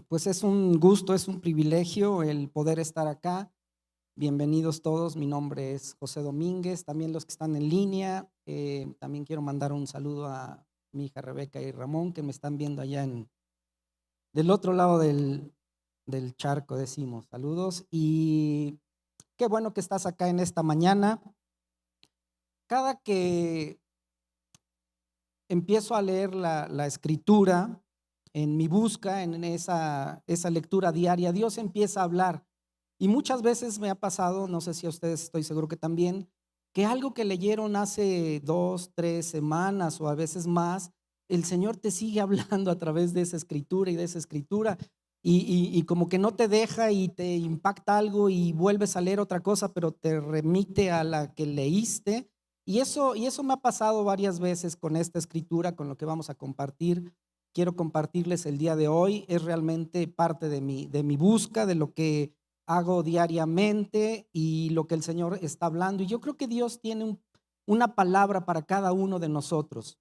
Pues es un gusto, es un privilegio el poder estar acá. Bienvenidos todos, mi nombre es José Domínguez, también los que están en línea. También quiero mandar un saludo a mi hija Rebeca y Ramón que me están viendo allá del otro lado del charco, decimos. Saludos y qué bueno que estás acá en esta mañana. Cada que empiezo a leer la escritura, en mi busca, en esa lectura diaria, Dios empieza a hablar. Y muchas veces me ha pasado, no sé si a ustedes estoy seguro que también, que algo que leyeron hace 2, 3 semanas o a veces más, el Señor te sigue hablando a través de esa escritura y de esa escritura. Y como que no te deja y te impacta algo y vuelves a leer otra cosa, pero te remite a la que leíste. Y eso me ha pasado varias veces con esta escritura, con lo que vamos a compartir. Quiero compartirles el día de hoy. Es realmente parte de mi busca, de lo que hago diariamente y lo que el Señor está hablando. Y yo creo que Dios tiene una palabra para cada uno de nosotros.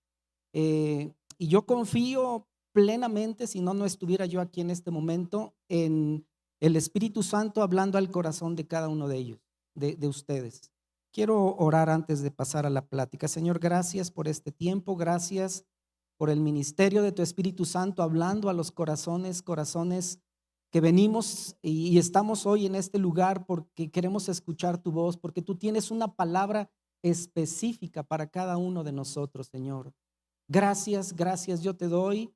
Y yo confío plenamente, si no, no estuviera yo aquí en este momento, en el Espíritu Santo hablando al corazón de cada uno de ellos, de ustedes. Quiero orar antes de pasar a la plática. Señor, gracias por este tiempo, gracias por el ministerio de tu Espíritu Santo hablando a los corazones que venimos y estamos hoy en este lugar porque queremos escuchar tu voz, porque tú tienes una palabra específica para cada uno de nosotros, Señor. Gracias, gracias yo te doy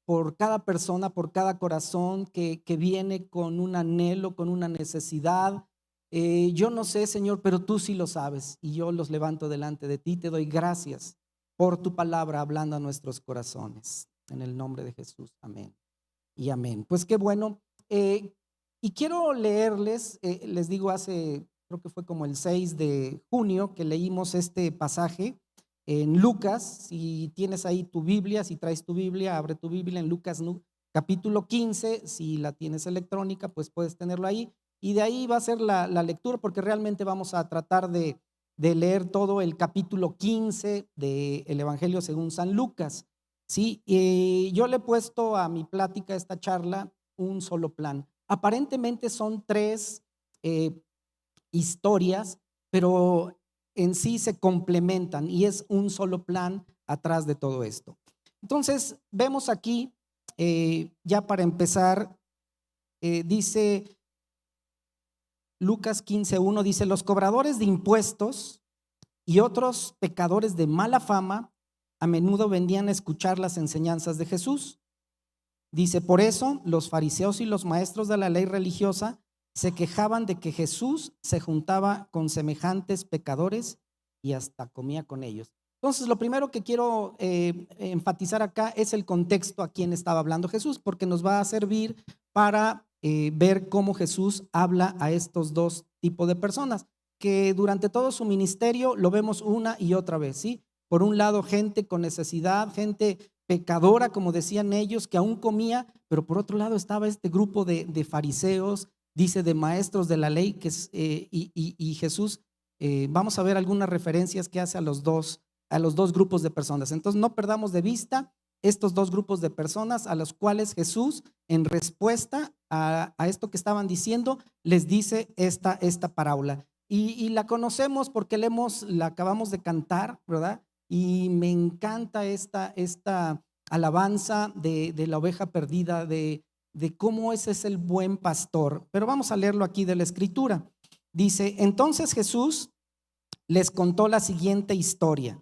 por cada persona, por cada corazón que viene con un anhelo, con una necesidad. Yo no sé, Señor, pero tú sí lo sabes y yo los levanto delante de ti. Te doy gracias por tu palabra hablando a nuestros corazones. En el nombre de Jesús, amén y amén. Pues qué bueno. Y quiero leerles, les digo, creo que fue como el 6 de junio que leímos este pasaje en Lucas. Si tienes ahí tu Biblia, si traes tu Biblia, abre tu Biblia en Lucas capítulo 15. Si la tienes electrónica, pues puedes tenerlo ahí. Y de ahí va a ser la lectura, porque realmente vamos a tratar de leer todo el capítulo 15 del Evangelio según San Lucas. Sí, yo le he puesto a mi plática, esta charla, un solo plan. Aparentemente son tres eh, historias, pero en sí se complementan y es un solo plan atrás de todo esto. Entonces, vemos aquí, ya para empezar, dice Lucas 15:1, dice: los cobradores de impuestos y otros pecadores de mala fama a menudo vendían a escuchar las enseñanzas de Jesús. Dice: por eso los fariseos y los maestros de la ley religiosa se quejaban de que Jesús se juntaba con semejantes pecadores y hasta comía con ellos. Entonces, lo primero que quiero enfatizar acá es el contexto a quien estaba hablando Jesús, porque nos va a servir para ver cómo Jesús habla a estos dos tipos de personas, que durante todo su ministerio lo vemos una y otra vez, ¿sí? Por un lado, gente con necesidad, gente pecadora, como decían ellos, que aún comía, pero por otro lado estaba este grupo de fariseos, dice, de maestros de la ley, y Jesús, vamos a ver algunas referencias que hace a los dos grupos de personas. Entonces, no perdamos de vista estos dos grupos de personas a los cuales Jesús, en respuesta a esto que estaban diciendo, les dice esta parábola. Y la conocemos porque la acabamos de cantar, ¿verdad? Y me encanta esta alabanza de la oveja perdida, de cómo ese es el buen pastor. Pero vamos a leerlo aquí de la escritura. Dice: entonces Jesús les contó la siguiente historia.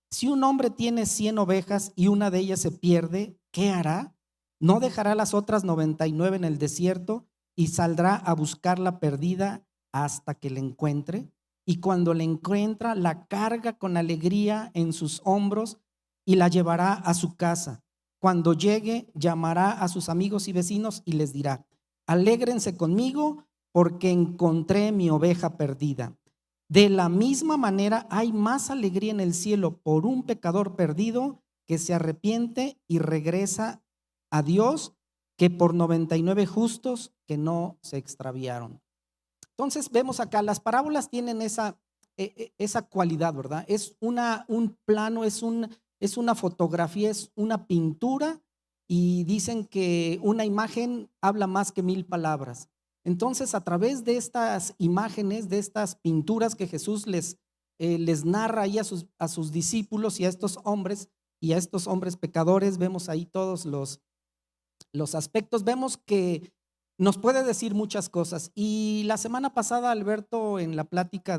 Si un hombre tiene 100 ovejas y una de ellas se pierde, ¿qué hará? ¿No dejará las otras 99 en el desierto y saldrá a buscar la perdida hasta que la encuentre? Y cuando la encuentra, la carga con alegría en sus hombros y la llevará a su casa. Cuando llegue, llamará a sus amigos y vecinos y les dirá: alégrense conmigo porque encontré mi oveja perdida. De la misma manera, hay más alegría en el cielo por un pecador perdido que se arrepiente y regresa a Dios que por 99 justos que no se extraviaron. Entonces vemos acá, las parábolas tienen esa cualidad, ¿verdad? Es un plano, es una fotografía, es una pintura y dicen que una imagen habla más que 1000 palabras. Entonces, a través de estas imágenes, de estas pinturas que Jesús les narra ahí a sus discípulos y a estos hombres pecadores, vemos ahí todos los aspectos, vemos que nos puede decir muchas cosas. Y la semana pasada, Alberto, en la plática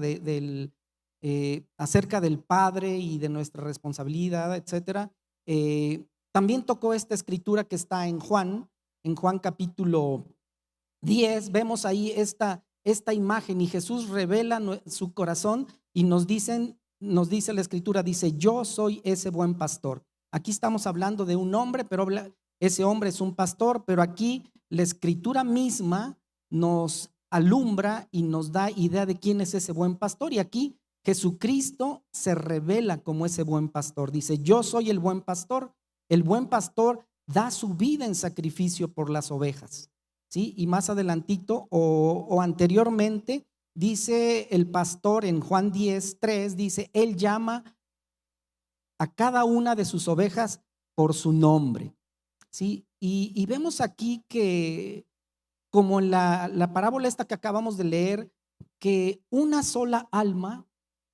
acerca del Padre y de nuestra responsabilidad, etcétera, también tocó esta escritura que está en Juan capítulo 10, vemos ahí esta imagen y Jesús revela su corazón y nos dice la escritura, dice, yo soy ese buen pastor. Aquí estamos hablando de un hombre, pero ese hombre es un pastor, pero aquí la escritura misma nos alumbra y nos da idea de quién es ese buen pastor. Y aquí Jesucristo se revela como ese buen pastor. Dice, yo soy el buen pastor. El buen pastor da su vida en sacrificio por las ovejas. ¿Sí? Y más adelantito o anteriormente dice el pastor en Juan 10:3, dice, él llama a cada una de sus ovejas por su nombre. ¿Sí? Y vemos aquí que, como en la parábola esta que acabamos de leer, que una sola alma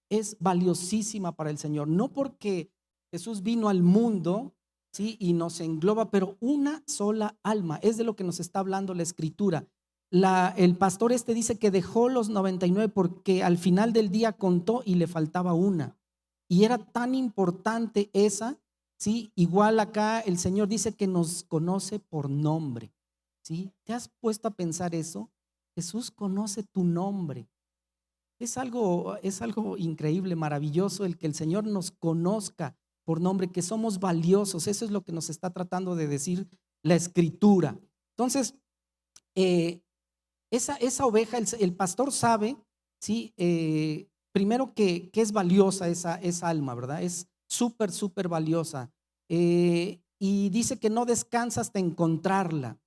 es valiosísima para el Señor, no porque Jesús vino al mundo, ¿sí? Y nos engloba, pero una sola alma, es de lo que nos está hablando la escritura. El pastor dice que dejó los 99 porque al final del día contó y le faltaba una. Y era tan importante esa, ¿sí? Igual acá el Señor dice que nos conoce por nombre, ¿sí? ¿Te has puesto a pensar eso? Jesús conoce tu nombre. Es algo increíble, maravilloso el que el Señor nos conozca por nombre, que somos valiosos. Eso es lo que nos está tratando de decir la escritura. Entonces, esa oveja, el pastor sabe, ¿sí? Primero que es valiosa esa alma, ¿verdad? Es súper, súper valiosa. Y dice que no descansa hasta encontrarla.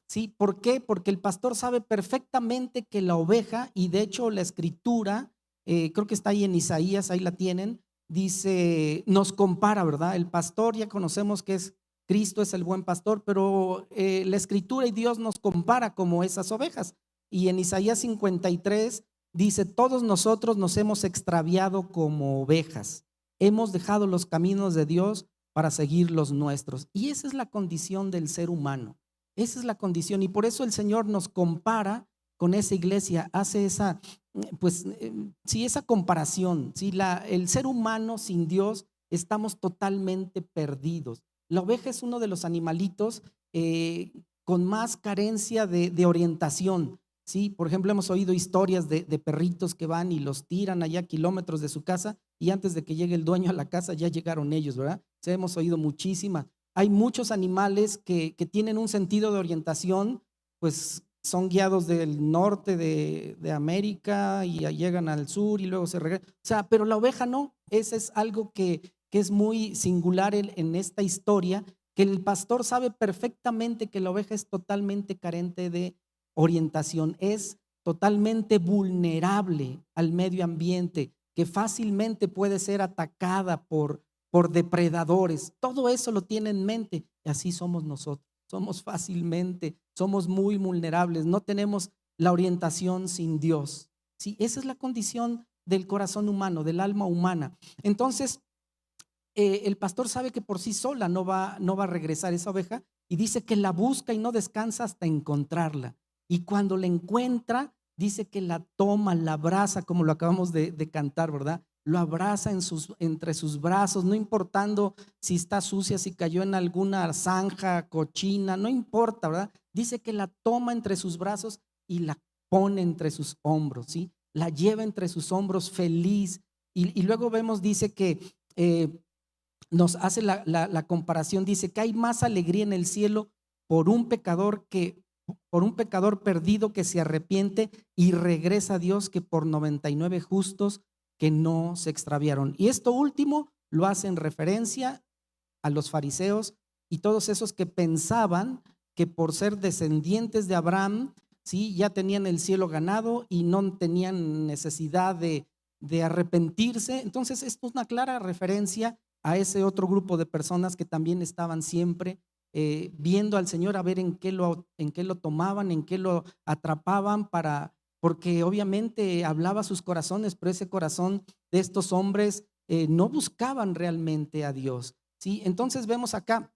¿Sí? ¿Por qué? Porque el pastor sabe perfectamente que la oveja, y de hecho la escritura, creo que está ahí en Isaías, ahí la tienen, dice, nos compara, ¿verdad? El pastor ya conocemos que es Cristo, es el buen pastor, pero la escritura y Dios nos compara como esas ovejas. Y en Isaías 53 dice, todos nosotros nos hemos extraviado como ovejas, hemos dejado los caminos de Dios para seguir los nuestros. Y esa es la condición del ser humano. Esa es la condición y por eso el Señor nos compara con esa iglesia, hace esa, pues, sí, esa comparación. ¿Sí? El ser humano sin Dios estamos totalmente perdidos. La oveja es uno de los animalitos con más carencia de orientación. ¿Sí? Por ejemplo, hemos oído historias de perritos que van y los tiran allá kilómetros de su casa y antes de que llegue el dueño a la casa ya llegaron ellos, ¿verdad? O sea, hemos oído muchísimas. Hay muchos animales que tienen un sentido de orientación, pues son guiados del norte de América y llegan al sur y luego se regresan. O sea, pero la oveja no. Ese es algo que es muy singular en esta historia, que el pastor sabe perfectamente que la oveja es totalmente carente de orientación, es totalmente vulnerable al medio ambiente, que fácilmente puede ser atacada por depredadores. Todo eso lo tiene en mente y así somos nosotros. Somos muy vulnerables, no tenemos la orientación sin Dios. Sí, esa es la condición del corazón humano, del alma humana. Entonces, el pastor sabe que por sí sola no va a regresar esa oveja y dice que la busca y no descansa hasta encontrarla. Y cuando la encuentra, dice que la toma, la abraza, como lo acabamos de cantar, ¿verdad? Lo abraza entre sus brazos, no importando si está sucia, si cayó en alguna zanja, cochina, no importa, ¿verdad? Dice que la toma entre sus brazos y la pone entre sus hombros, ¿sí? La lleva entre sus hombros feliz. Y luego vemos, dice que nos hace la comparación, dice que hay más alegría en el cielo por un pecador perdido que se arrepiente y regresa a Dios que por 99 justos que no se extraviaron. Y esto último lo hace en referencia a los fariseos y todos esos que pensaban que por ser descendientes de Abraham, sí, ya tenían el cielo ganado y no tenían necesidad de arrepentirse. Entonces esto es una clara referencia a ese otro grupo de personas que también estaban siempre viendo al Señor a ver en qué lo tomaban, en qué lo atrapaban porque obviamente hablaba a sus corazones, pero ese corazón de estos hombres no buscaban realmente a Dios, ¿sí? Entonces vemos acá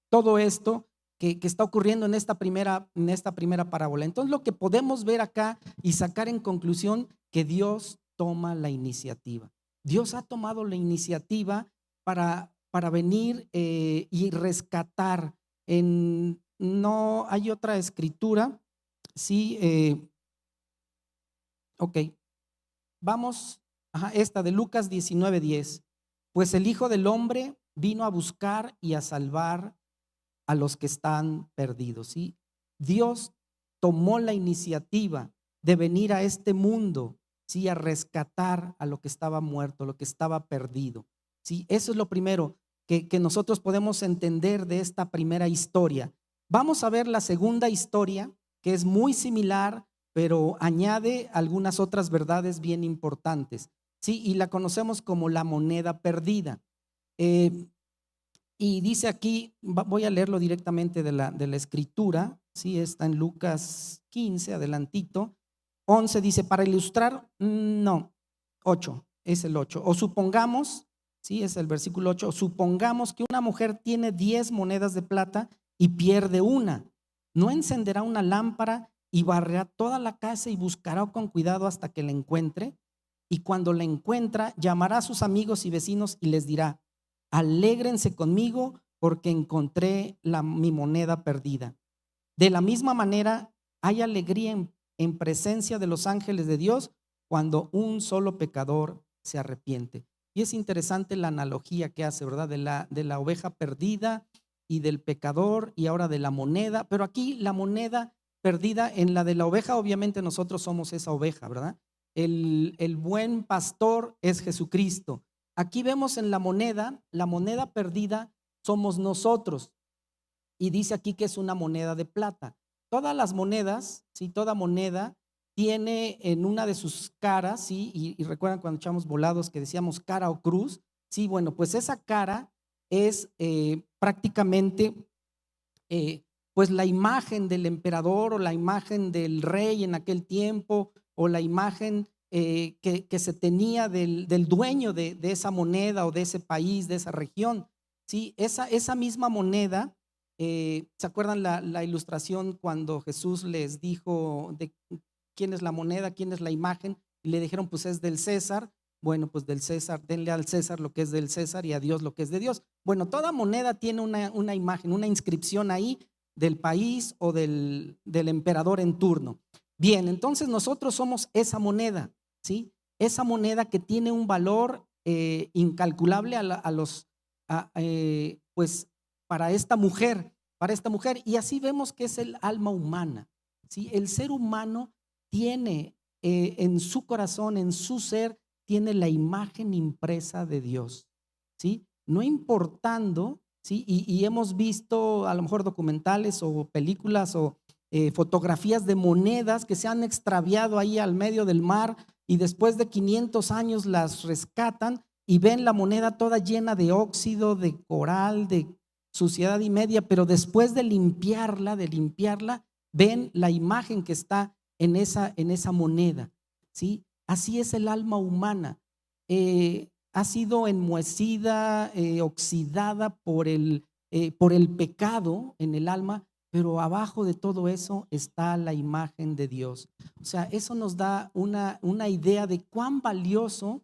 todo esto que está ocurriendo en esta primera parábola. Entonces lo que podemos ver acá y sacar en conclusión, que Dios toma la iniciativa. Dios ha tomado la iniciativa para venir y rescatar. No hay otra escritura, sí, ok, vamos, esta de Lucas 19:10. Pues el Hijo del Hombre vino a buscar y a salvar a los que están perdidos, ¿sí? Dios tomó la iniciativa de venir a este mundo, ¿sí? A rescatar a lo que estaba muerto, lo que estaba perdido, ¿sí? Eso es lo primero que nosotros podemos entender de esta primera historia. Vamos a ver la segunda historia, que es muy similar, pero añade algunas otras verdades bien importantes, ¿sí? Y la conocemos como la moneda perdida. Y dice aquí, voy a leerlo directamente de la escritura, ¿sí? Está en Lucas 15, adelantito. 11 dice, para ilustrar, no, 8, es el 8. O supongamos, ¿sí? Es el versículo 8, o supongamos que una mujer tiene 10 monedas de plata y pierde una. ¿No encenderá una lámpara y barrerá toda la casa y buscará con cuidado hasta que la encuentre? Y cuando la encuentra, llamará a sus amigos y vecinos y les dirá, alégrense conmigo porque encontré mi moneda perdida. De la misma manera, hay alegría en presencia de los ángeles de Dios cuando un solo pecador se arrepiente. Y es interesante la analogía que hace, ¿verdad? De la oveja perdida y del pecador y ahora de la moneda. Pero aquí la moneda perdida, en la de la oveja, obviamente nosotros somos esa oveja, ¿verdad? El buen pastor es Jesucristo. Aquí vemos en la moneda perdida somos nosotros. Y dice aquí que es una moneda de plata. Todas las monedas, ¿sí? Toda moneda tiene en una de sus caras, ¿sí? Y recuerdan cuando echamos volados que decíamos cara o cruz, sí, bueno, pues esa cara es prácticamente pues la imagen del emperador o la imagen del rey en aquel tiempo o la imagen que se tenía del dueño de esa moneda o de ese país, de esa región. ¿Sí? Esa misma moneda, ¿se acuerdan la ilustración cuando Jesús les dijo de quién es la moneda, quién es la imagen? Y le dijeron, pues es del César. Bueno, pues del César, denle al César lo que es del César y a Dios lo que es de Dios. Bueno, toda moneda tiene una imagen, una inscripción ahí del país o del emperador en turno. Bien, entonces nosotros somos esa moneda, ¿sí? Esa moneda que tiene un valor incalculable pues para esta mujer, y así vemos que es el alma humana, ¿sí? El ser humano tiene en su corazón, en su ser, tiene la imagen impresa de Dios, ¿sí? No importando, ¿sí? Y hemos visto a lo mejor documentales o películas o fotografías de monedas que se han extraviado ahí al medio del mar y después de 500 años las rescatan y ven la moneda toda llena de óxido, de coral, de suciedad y media, pero después de limpiarla, ven la imagen que está en esa moneda, ¿sí? Así es el alma humana. Ha sido enmohecida, oxidada por el pecado en el alma, pero abajo de todo eso está la imagen de Dios. O sea, eso nos da una idea de cuán valioso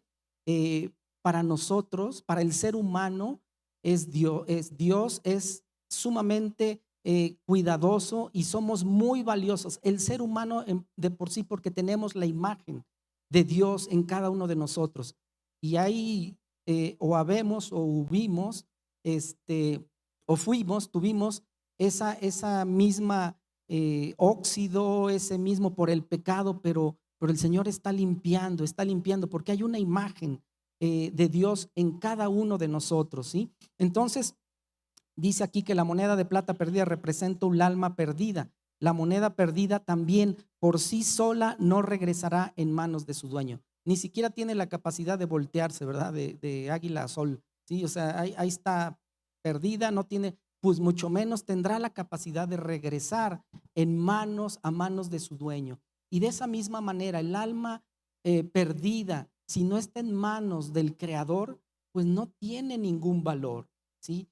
para nosotros, para el ser humano, es Dios. Dios es sumamente cuidadoso y somos muy valiosos. El ser humano de por sí, porque tenemos la imagen de Dios en cada uno de nosotros. Y ahí o habemos o hubimos, o fuimos, tuvimos esa misma óxido, ese mismo por el pecado, pero el Señor está limpiando porque hay una imagen de Dios en cada uno de nosotros, ¿sí? Entonces, dice aquí que la moneda de plata perdida representa un alma perdida. La moneda perdida también por sí sola no regresará en manos de su dueño. Ni siquiera tiene la capacidad de voltearse, ¿verdad? De águila a sol. Sí, o sea, ahí está perdida, no tiene, pues mucho menos tendrá la capacidad de regresar en manos a manos de su dueño. Y de esa misma manera, el alma perdida, si no está en manos del Creador, pues no tiene ningún valor, ¿sí?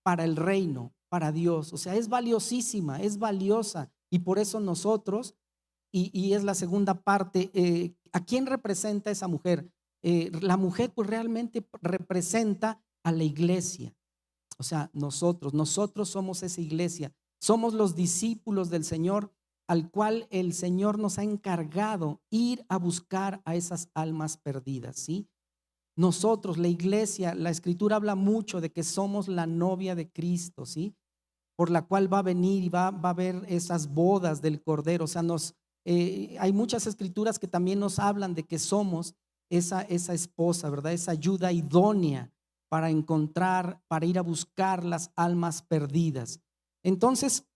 Para el reino, para Dios. O sea, es valiosísima, es valiosa. Y por eso nosotros, y es la segunda parte, ¿a quién representa esa mujer? La mujer pues realmente representa a la iglesia. O sea, nosotros somos esa iglesia, somos los discípulos del Señor, al cual el Señor nos ha encargado ir a buscar a esas almas perdidas, ¿sí? Nosotros, la iglesia, la escritura habla mucho de que somos la novia de Cristo, ¿sí? Por la cual va a venir y va a haber esas bodas del Cordero. O sea, hay muchas escrituras que también nos hablan de que somos esa esposa, ¿verdad? Esa ayuda idónea para encontrar, para ir a buscar las almas perdidas. Entonces,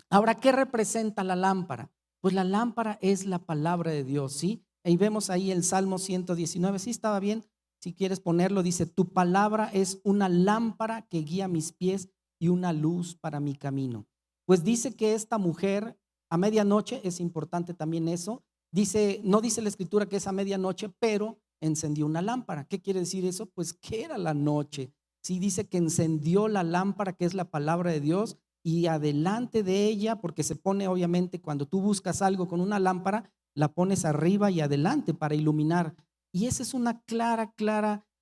ahora, ¿qué representa la lámpara? Pues la lámpara es la palabra de Dios, ¿sí? Y vemos ahí el Salmo 119, ¿sí estaba bien? Si quieres ponerlo, dice, tu palabra es una lámpara que guía mis pies y una luz para mi camino. Pues dice que esta mujer a medianoche, es importante también eso, dice, no dice la escritura que es a medianoche, pero encendió una lámpara. ¿Qué quiere decir eso? Pues que era la noche. Sí, dice que encendió la lámpara, que es la palabra de Dios, y adelante de ella, porque se pone obviamente cuando tú buscas algo con una lámpara, la pones arriba y adelante para iluminar. Y esa es una clara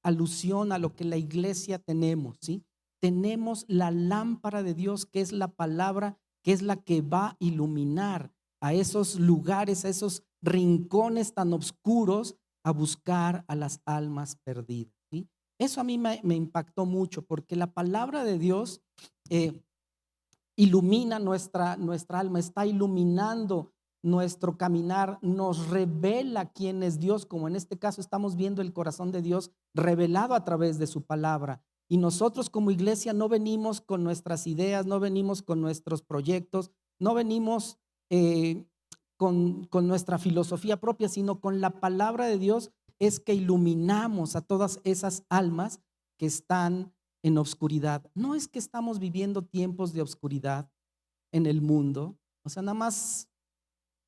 alusión a lo que la iglesia tenemos, ¿sí? Tenemos la lámpara de Dios, que es la palabra, que es la que va a iluminar a esos lugares, a esos rincones tan oscuros, a buscar a las almas perdidas, ¿sí? Eso a mí me impactó mucho, porque la palabra de Dios ilumina nuestra alma, está iluminando nuestro caminar, nos revela quién es Dios, como en este caso estamos viendo el corazón de Dios revelado a través de su palabra. Y nosotros como iglesia no venimos con nuestras ideas, no venimos con nuestros proyectos, no venimos con nuestra filosofía propia, sino con la palabra de Dios es que iluminamos a todas esas almas que están en obscuridad. No es que estamos viviendo tiempos de obscuridad en el mundo. O sea, nada más,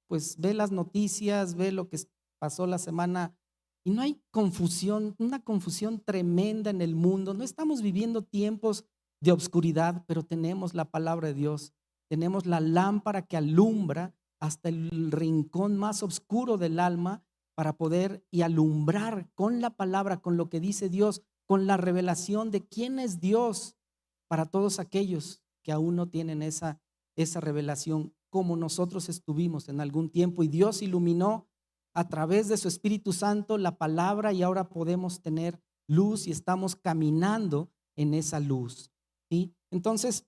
pues ve las noticias, ve lo que pasó la semana y no hay confusión, una confusión tremenda en el mundo. No estamos viviendo tiempos de obscuridad, pero tenemos la palabra de Dios. Tenemos la lámpara que alumbra hasta el rincón más oscuro del alma para poder y alumbrar con la palabra, con lo que dice Dios, con la revelación de quién es Dios para todos aquellos que aún no tienen esa revelación, como nosotros estuvimos en algún tiempo, y Dios iluminó a través de su Espíritu Santo la palabra y ahora podemos tener luz y estamos caminando en esa luz, ¿sí? Entonces,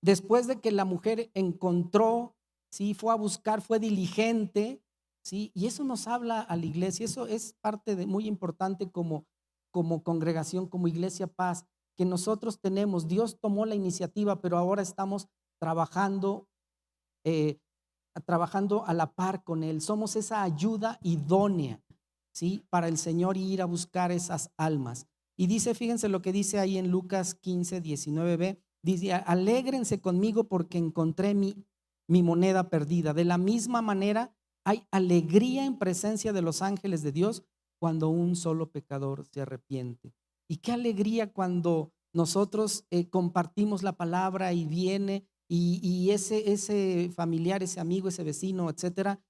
después de que la mujer encontró, ¿sí? Fue a buscar, fue diligente, ¿sí? Y eso nos habla a la iglesia, eso es parte de muy importante como congregación, como Iglesia Paz, que nosotros tenemos. Dios tomó la iniciativa, pero ahora estamos trabajando, eh, trabajando a la par con Él. Somos esa ayuda idónea, ¿sí? Para el Señor ir a buscar esas almas. Y dice, fíjense lo que dice ahí en Lucas 15, 19b, dice, alégrense conmigo porque encontré mi moneda perdida. De la misma manera, hay alegría en presencia de los ángeles de Dios cuando un solo pecador se arrepiente. Y qué alegría cuando nosotros compartimos la palabra y viene y ese familiar, ese amigo, ese vecino, etcétera,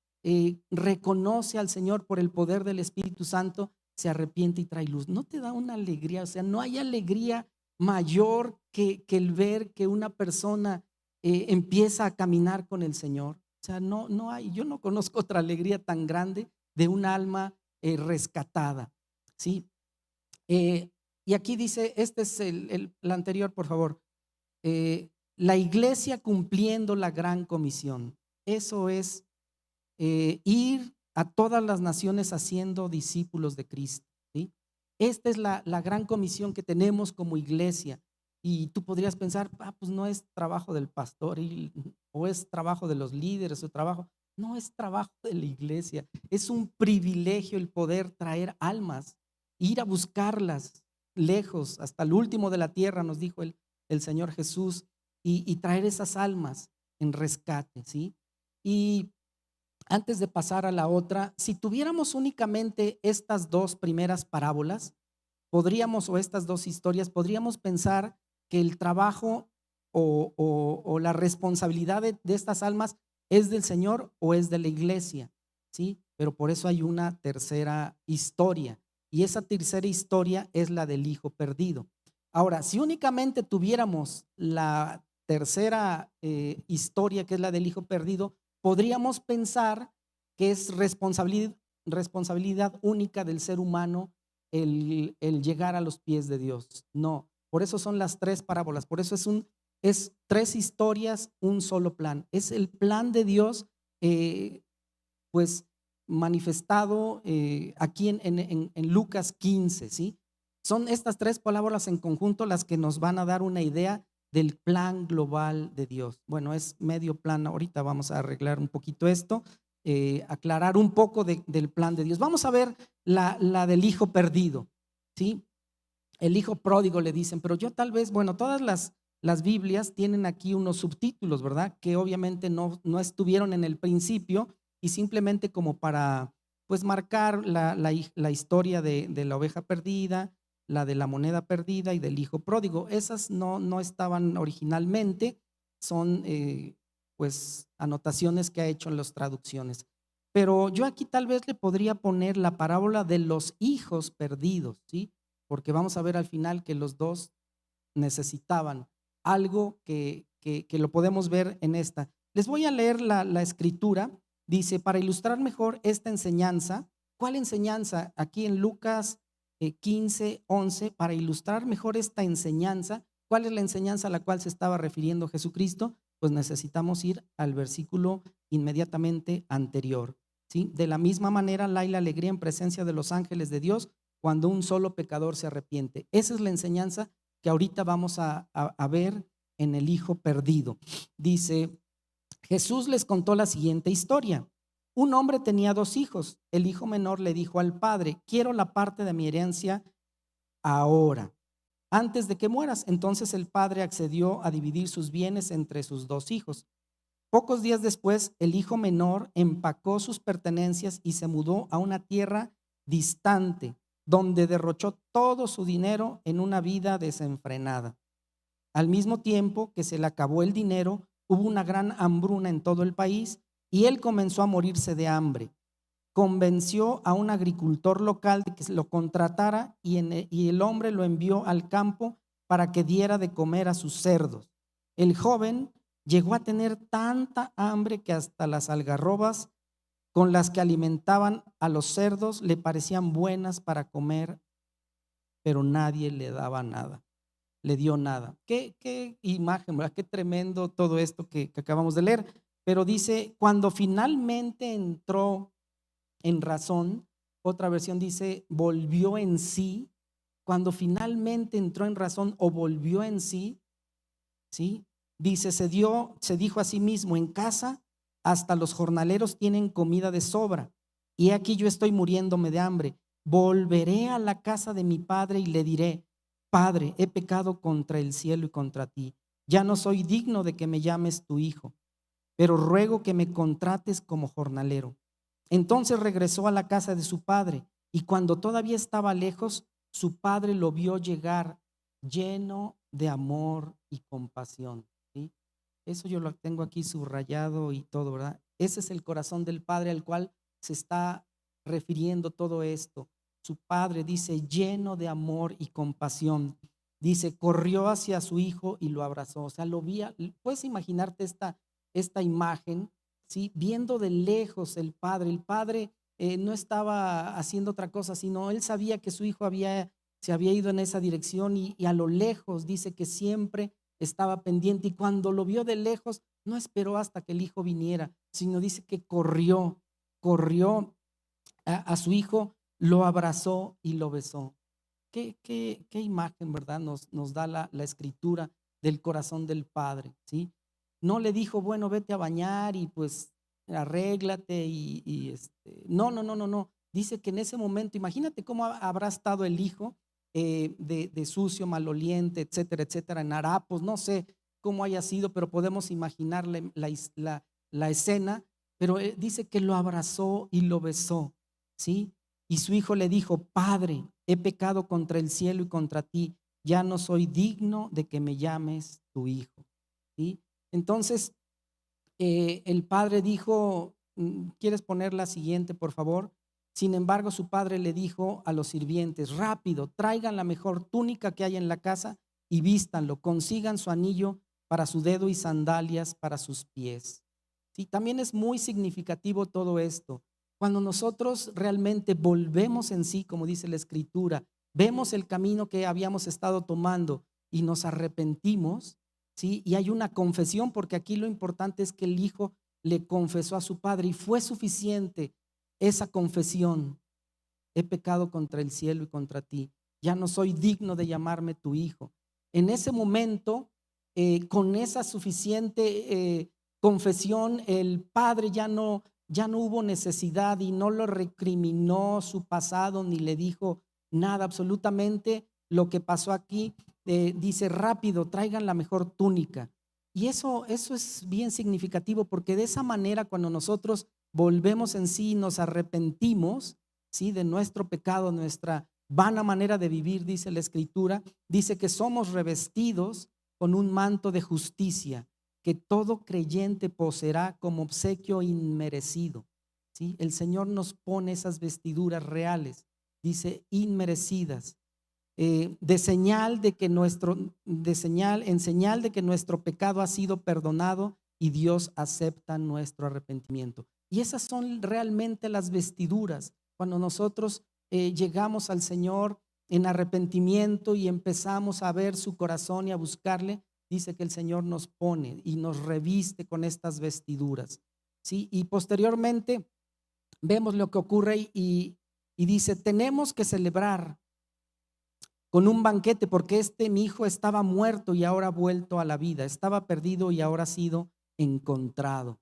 reconoce al Señor por el poder del Espíritu Santo, se arrepiente y trae luz. ¿No te da una alegría? O sea, no hay alegría mayor que el ver que una persona empieza a caminar con el Señor. O sea, no hay, yo no conozco otra alegría tan grande de un alma rescatada, ¿sí? Y aquí dice, este es el anterior, por favor. La iglesia cumpliendo la gran comisión. Eso es ir a todas las naciones haciendo discípulos de Cristo, ¿sí? Esta es la gran comisión que tenemos como iglesia. Y tú podrías pensar, pues no es trabajo del pastor o es trabajo de los líderes o trabajo. No es trabajo de la iglesia. Es un privilegio el poder traer almas, ir a buscarlas lejos, hasta el último de la tierra, nos dijo el Señor Jesús y traer esas almas en rescate, ¿sí? Y antes de pasar a la otra, si tuviéramos únicamente estas dos primeras parábolas, podríamos, o estas dos historias, podríamos pensar que el trabajo o la responsabilidad de estas almas es del Señor o es de la iglesia, ¿sí? Pero por eso hay una tercera historia, y esa tercera historia es la del hijo perdido. Ahora, si únicamente tuviéramos la tercera historia, que es la del hijo perdido, podríamos pensar que es responsabilidad única del ser humano el llegar a los pies de Dios. No, por eso son las tres parábolas, por eso es tres historias, un solo plan. Es el plan de Dios, pues manifestado aquí en Lucas 15, ¿sí? Son estas tres parábolas en conjunto las que nos van a dar una idea del plan global de Dios. Bueno, es medio plan, ahorita vamos a arreglar un poquito esto, aclarar un poco del plan de Dios. Vamos a ver la del hijo perdido, ¿sí? El hijo pródigo le dicen, pero yo tal vez, bueno, todas las Biblias tienen aquí unos subtítulos, ¿verdad? Que obviamente no estuvieron en el principio y simplemente como para, pues, marcar la historia de la oveja perdida, la de la moneda perdida y del hijo pródigo. Esas no estaban originalmente, son pues anotaciones que ha hecho en las traducciones. Pero yo aquí tal vez le podría poner la parábola de los hijos perdidos, ¿sí? Porque vamos a ver al final que los dos necesitaban algo que lo podemos ver en esta. Les voy a leer la escritura. Dice, para ilustrar mejor esta enseñanza, ¿cuál enseñanza? Aquí en Lucas 15, 11, para ilustrar mejor esta enseñanza, ¿cuál es la enseñanza a la cual se estaba refiriendo Jesucristo? Pues necesitamos ir al versículo inmediatamente anterior, ¿sí? De la misma manera, la alegría en presencia de los ángeles de Dios cuando un solo pecador se arrepiente. Esa es la enseñanza que ahorita vamos a ver en el hijo perdido. Dice, Jesús les contó la siguiente historia. Un hombre tenía dos hijos. El hijo menor le dijo al padre, quiero la parte de mi herencia ahora, antes de que mueras. Entonces el padre accedió a dividir sus bienes entre sus dos hijos. Pocos días después, el hijo menor empacó sus pertenencias y se mudó a una tierra distante, donde derrochó todo su dinero en una vida desenfrenada. Al mismo tiempo que se le acabó el dinero, hubo una gran hambruna en todo el país y él comenzó a morirse de hambre. Convenció a un agricultor local de que lo contratara y el hombre lo envió al campo para que diera de comer a sus cerdos. El joven llegó a tener tanta hambre que hasta las algarrobas con las que alimentaban a los cerdos le parecían buenas para comer, pero nadie le daba nada, le dio nada. Qué imagen, ¿verdad? Qué tremendo todo esto que acabamos de leer. Pero dice, cuando finalmente entró en razón, otra versión dice, volvió en sí. Cuando finalmente entró en razón o volvió en sí, ¿sí? Dice, se dijo a sí mismo, en casa hasta los jornaleros tienen comida de sobra, y aquí yo estoy muriéndome de hambre. Volveré a la casa de mi padre y le diré, Padre, he pecado contra el cielo y contra ti. Ya no soy digno de que me llames tu hijo, pero ruego que me contrates como jornalero. Entonces regresó a la casa de su padre, y cuando todavía estaba lejos, su padre lo vio llegar lleno de amor y compasión, ¿sí? Eso yo lo tengo aquí subrayado y todo, ¿verdad? Ese es el corazón del padre al cual se está refiriendo todo esto. Su padre dice lleno de amor y compasión. Dice, corrió hacia su hijo y lo abrazó. O sea, lo vi, puedes imaginarte esta imagen, ¿sí? Viendo de lejos el padre no estaba haciendo otra cosa, sino él sabía que su hijo se había ido en esa dirección y a lo lejos dice que siempre estaba pendiente, y cuando lo vio de lejos no esperó hasta que el hijo viniera, sino dice que corrió a su hijo, lo abrazó y lo besó. Qué imagen, ¿verdad? Nos da la escritura del corazón del padre, ¿sí? No le dijo, bueno, vete a bañar y pues arréglate no. Dice que en ese momento, imagínate cómo habrá estado el hijo, de sucio, maloliente, etcétera, etcétera, en harapos, no sé cómo haya sido, pero podemos imaginar la escena, pero dice que lo abrazó y lo besó, ¿sí? Y su hijo le dijo: Padre, he pecado contra el cielo y contra ti, ya no soy digno de que me llames tu hijo, ¿sí? Entonces, el padre dijo, ¿quieres poner la siguiente, por favor? Sin embargo, su padre le dijo a los sirvientes: rápido, traigan la mejor túnica que hay en la casa y vístanlo, consigan su anillo para su dedo y sandalias para sus pies. Sí, también es muy significativo todo esto. Cuando nosotros realmente volvemos en sí, como dice la Escritura, vemos el camino que habíamos estado tomando y nos arrepentimos, ¿sí? Y hay una confesión, porque aquí lo importante es que el hijo le confesó a su padre y fue suficiente esa confesión: he pecado contra el cielo y contra ti, ya no soy digno de llamarme tu hijo. En ese momento, con esa suficiente confesión, el padre ya no hubo necesidad y no lo recriminó su pasado ni le dijo nada. Absolutamente lo que pasó aquí, dice: rápido, traigan la mejor túnica. Y eso es bien significativo, porque de esa manera, cuando nosotros volvemos en sí y nos arrepentimos, ¿sí?, de nuestro pecado, nuestra vana manera de vivir, dice la Escritura, dice que somos revestidos con un manto de justicia que todo creyente poseerá como obsequio inmerecido, ¿sí? El Señor nos pone esas vestiduras reales, dice inmerecidas, de señal de que en señal de que nuestro pecado ha sido perdonado y Dios acepta nuestro arrepentimiento. Y esas son realmente las vestiduras. Cuando nosotros llegamos al Señor en arrepentimiento y empezamos a ver su corazón y a buscarle, dice que el Señor nos pone y nos reviste con estas vestiduras, ¿sí? Y posteriormente vemos lo que ocurre y dice: tenemos que celebrar con un banquete, porque mi hijo estaba muerto y ahora ha vuelto a la vida, estaba perdido y ahora ha sido encontrado,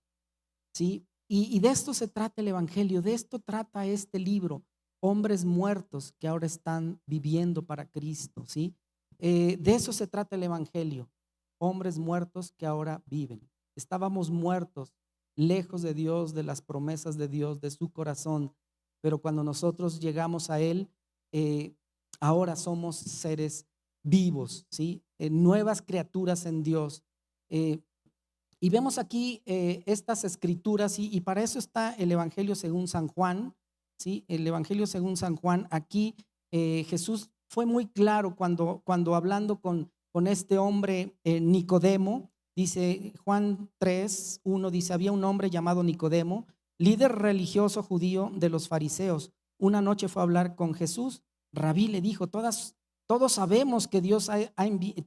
¿sí? Y de esto se trata el Evangelio, de esto trata este libro: hombres muertos que ahora están viviendo para Cristo, ¿sí? De eso se trata el Evangelio: hombres muertos que ahora viven. Estábamos muertos, lejos de Dios, de las promesas de Dios, de su corazón, pero cuando nosotros llegamos a Él, eh, ahora somos seres vivos, ¿sí? Nuevas criaturas en Dios. Y vemos aquí estas escrituras, y para eso está el Evangelio según San Juan, ¿sí? El Evangelio según San Juan. Aquí Jesús fue muy claro cuando hablando con este hombre Nicodemo. Dice Juan 3:1, dice: había un hombre llamado Nicodemo, líder religioso judío de los fariseos. Una noche fue a hablar con Jesús. Rabí, le dijo: todos sabemos que Dios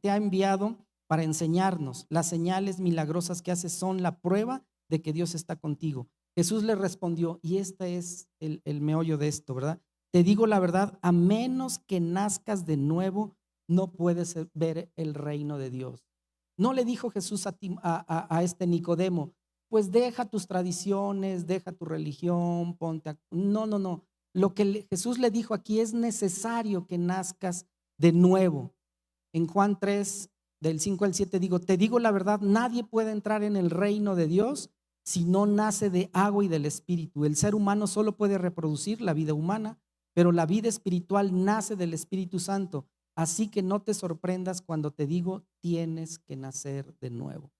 te ha enviado para enseñarnos. Las señales milagrosas que haces son la prueba de que Dios está contigo. Jesús le respondió, y este es el meollo de esto, ¿verdad? Te digo la verdad, a menos que nazcas de nuevo, no puedes ver el reino de Dios. No le dijo Jesús a este Nicodemo: pues deja tus tradiciones, deja tu religión, No, no, no. Lo que Jesús le dijo aquí: es necesario que nazcas de nuevo. En Juan 3, del 5 al 7, te digo la verdad, nadie puede entrar en el reino de Dios si no nace de agua y del Espíritu. El ser humano solo puede reproducir la vida humana, pero la vida espiritual nace del Espíritu Santo. Así que no te sorprendas cuando te digo: tienes que nacer de nuevo.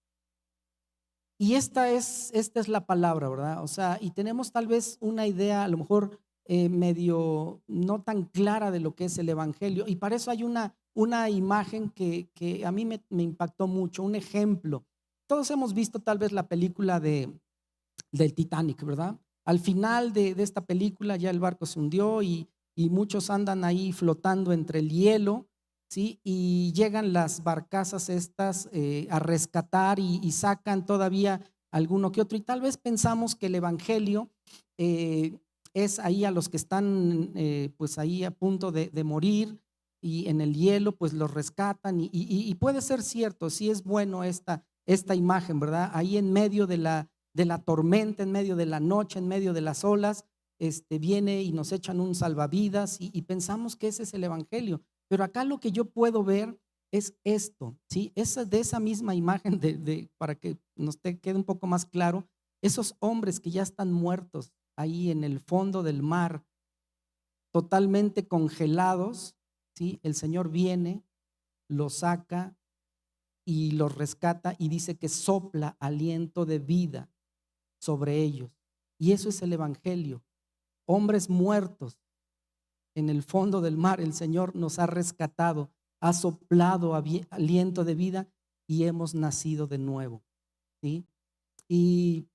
Y esta es la palabra, ¿verdad? O sea, y tenemos tal vez una idea a lo mejor medio no tan clara de lo que es el Evangelio, y para eso hay una imagen que a mí me impactó mucho, un ejemplo. Todos hemos visto tal vez la película del Titanic, ¿verdad? Al final de esta película ya el barco se hundió y muchos andan ahí flotando entre el hielo, ¿sí? Y llegan las barcazas estas a rescatar y sacan todavía alguno que otro. Y tal vez pensamos que el Evangelio es ahí a los que están pues ahí a punto de morir, y en el hielo pues los rescatan, y puede ser cierto, sí es bueno esta imagen, ¿verdad? Ahí en medio de la tormenta, en medio de la noche, en medio de las olas, viene y nos echan un salvavidas, y pensamos que ese es el Evangelio. Pero acá lo que yo puedo ver es esto, ¿sí? De esa misma imagen, para que nos quede un poco más claro, esos hombres que ya están muertos ahí en el fondo del mar, totalmente congelados, ¿sí? El Señor viene, los saca y los rescata y dice que sopla aliento de vida sobre ellos. Y eso es el evangelio. Hombres muertos en el fondo del mar, el Señor nos ha rescatado, ha soplado aliento de vida y hemos nacido de nuevo, ¿sí? Y,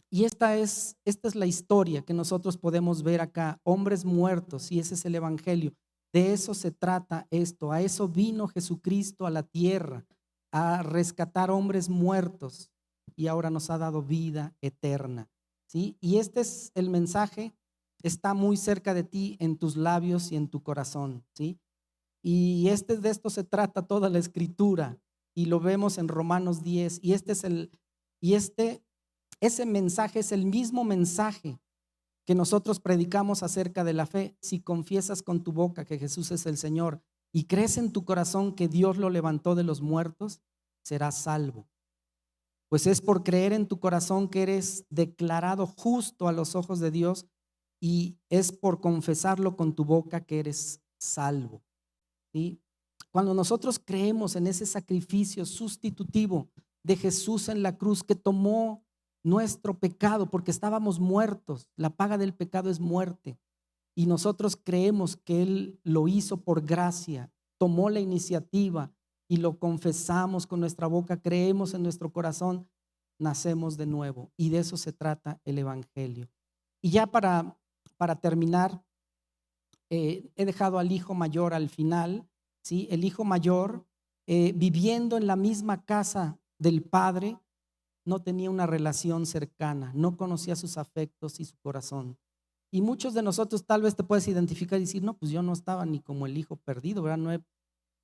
y esta es la historia que nosotros podemos ver acá, hombres muertos, y ese es el evangelio. De eso se trata esto, a eso vino Jesucristo a la tierra, a rescatar hombres muertos y ahora nos ha dado vida eterna, ¿sí? Y este es el mensaje, está muy cerca de ti, en tus labios y en tu corazón, ¿sí? Y de esto se trata toda la escritura y lo vemos en Romanos 10 y ese mensaje es el mismo mensaje que nosotros predicamos acerca de la fe. Si confiesas con tu boca que Jesús es el Señor y crees en tu corazón que Dios lo levantó de los muertos, serás salvo. Pues es por creer en tu corazón que eres declarado justo a los ojos de Dios y es por confesarlo con tu boca que eres salvo, ¿sí? Cuando nosotros creemos en ese sacrificio sustitutivo de Jesús en la cruz que tomó nuestro pecado porque estábamos muertos, la paga del pecado es muerte, y nosotros creemos que Él lo hizo por gracia, tomó la iniciativa y lo confesamos con nuestra boca, creemos en nuestro corazón, nacemos de nuevo. Y de eso se trata el evangelio. Y ya para terminar, he dejado al hijo mayor al final, ¿sí? El hijo mayor, viviendo en la misma casa del padre, no tenía una relación cercana, no conocía sus afectos y su corazón. Y muchos de nosotros tal vez te puedes identificar y decir, no, pues yo no estaba ni como el hijo perdido, ¿verdad?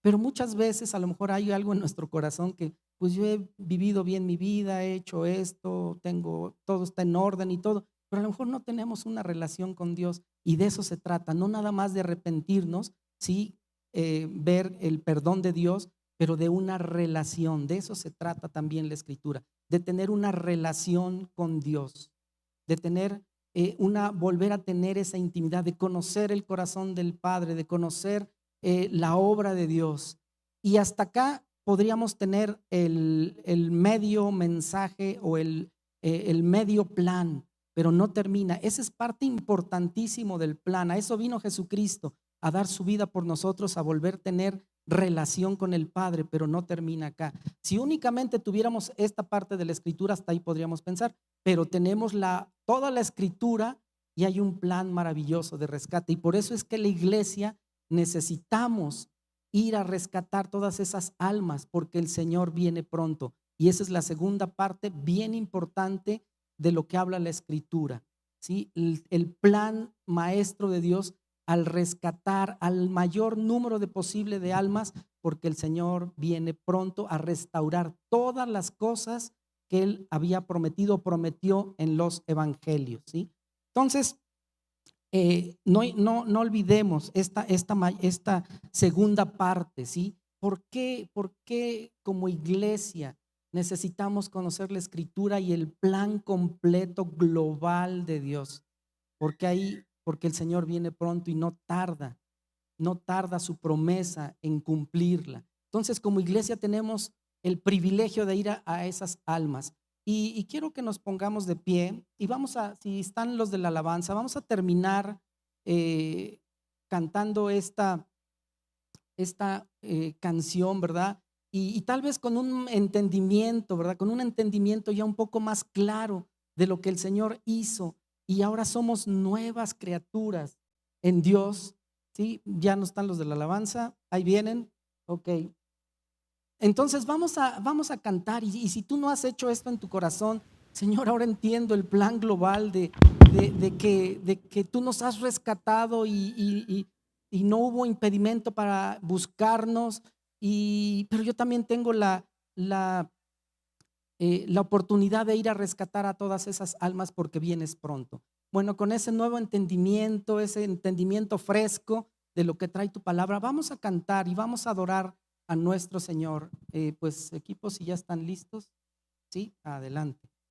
Pero muchas veces a lo mejor hay algo en nuestro corazón que, pues yo he vivido bien mi vida, he hecho esto, todo está en orden y todo, pero a lo mejor no tenemos una relación con Dios y de eso se trata, no nada más de arrepentirnos, sí, ver el perdón de Dios, pero de una relación, de eso se trata también la escritura, de tener una relación con Dios, de tener volver a tener esa intimidad, de conocer el corazón del Padre, de conocer la obra de Dios. Y hasta acá podríamos tener el medio mensaje o el medio plan, pero no termina. Esa es parte importantísimo del plan. A eso vino Jesucristo, a dar su vida por nosotros, a volver a tener relación con el Padre, pero no termina acá. Si únicamente tuviéramos esta parte de la escritura, hasta ahí podríamos pensar, pero tenemos toda la escritura y hay un plan maravilloso de rescate. Y por eso es que la iglesia necesitamos ir a rescatar todas esas almas porque el Señor viene pronto. Y esa es la segunda parte bien importante de lo que habla la escritura, ¿sí? El plan maestro de Dios al rescatar al mayor número de posible de almas porque el Señor viene pronto a restaurar todas las cosas que Él había prometió en los evangelios, ¿sí? Entonces, no olvidemos esta segunda parte, ¿sí? ¿Por qué como iglesia necesitamos conocer la escritura y el plan completo global de Dios? Porque el Señor viene pronto y no tarda su promesa en cumplirla. Entonces, como iglesia tenemos el privilegio de ir a esas almas. Y quiero que nos pongamos de pie y si están los de la alabanza, vamos a terminar cantando esta canción, ¿verdad? Y tal vez con un entendimiento, ¿verdad? Con un entendimiento ya un poco más claro de lo que el Señor hizo. Y ahora somos nuevas criaturas en Dios, ¿sí? Ya no están los de la alabanza, ahí vienen, ok. Entonces vamos a cantar y si tú no has hecho esto en tu corazón, Señor, ahora entiendo el plan global de que tú nos has rescatado y no hubo impedimento para buscarnos, pero yo también tengo la oportunidad de ir a rescatar a todas esas almas porque vienes pronto. Bueno, con ese nuevo entendimiento, ese entendimiento fresco, de lo que trae tu palabra. Vamos a cantar y vamos a adorar a nuestro Señor. Pues equipos, si ya están listos, sí, adelante.